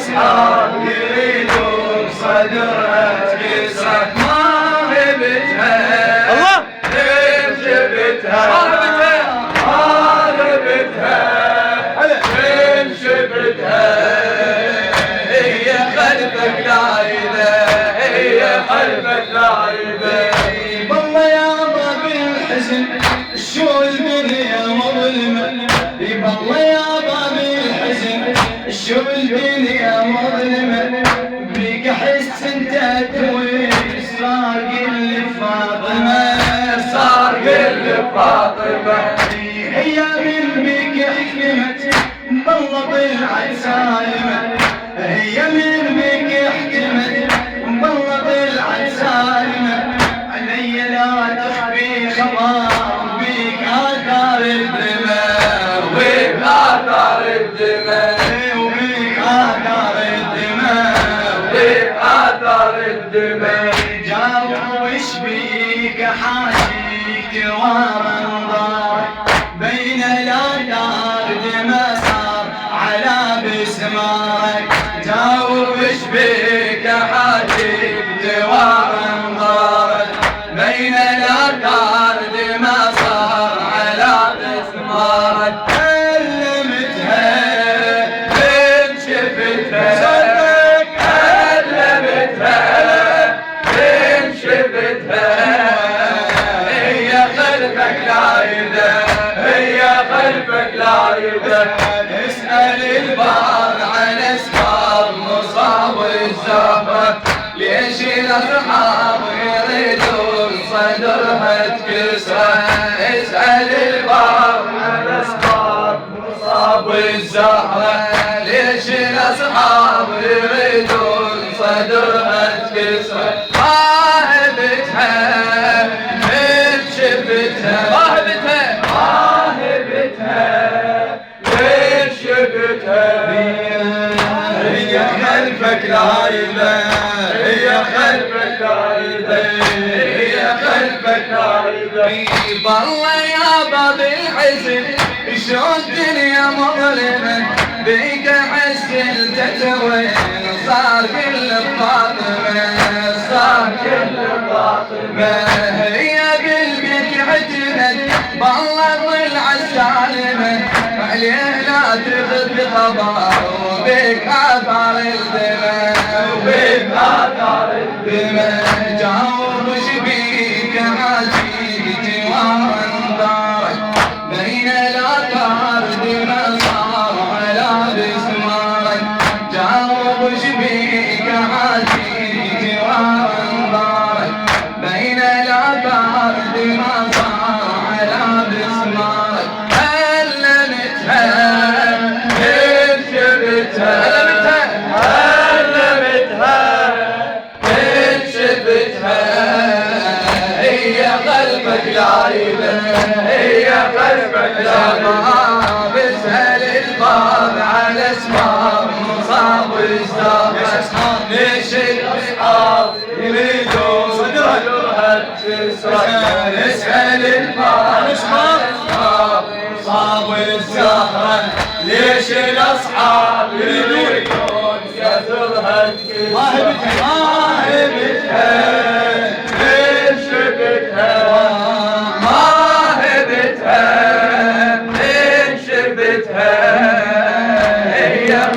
الأصحاب يريدون صدرها تكسر ما هبتها الله جبتها هي خلفك لايدة هي خلفك لايدة والله يا باب الحزن شو الدنيا مظلمة والله يا باب الحزن شو الدنيا مظلمة بيك احس انت توي صار قل فاطمة صار قل فاطمة هي من بيك حكمت والله طلعت سالمة هي من بيك حكمت والله طلعت سالمة علي لا تخفي خبر بيك آثار الدماء وبيك آثار الدماء وبيك آثار الدماء وبيك آثار الدماء جاوب وش بيك حاجيك ومنظرك بين الآثار دماء صار على بسمارك جاوب وش بيك حاجيك جوار انظارك بين الأركان ما صار على مسمارك علمتها من شفتها علمتها من شفتها هي خلفك لايدة هي خلفك لايدة اسأل البار عن اسباب مصاب الزهرة ليش الاصحاب يريدون صدرها تكسر اسأل البار عن اسباب مصاب الزهرة ليش الاصحاب يريدون صدرها تكسر راهبتها من شفتها راهبتها من شفتها هي خلفك لايدة هي خلفك لايدة هي خلفك لايدة والله يا باب الحزن شو الدنيا مظلمة بيك احس التتوين صار كل فاطمة صار كل فاطمة هي قلبك عتمت والله طلعت سالمة عليه لا تغذي خبر وبيك آثار الدماء وبيك آثار الدماء جاوب وش بيك عاجيك وانظارك بين الآثار دماء صار على بسمارك جاوب وش بيك عاجيك وانظارك بين الآثار دماء صار على بسمارك هي قلبك لا بسأل الباب على اسمار مصاب الزهر ليش الاصحاب يريدون صدرها تكسر اسأل الباب على اسمار مصاب الزهر ليش الاصحاب يريدون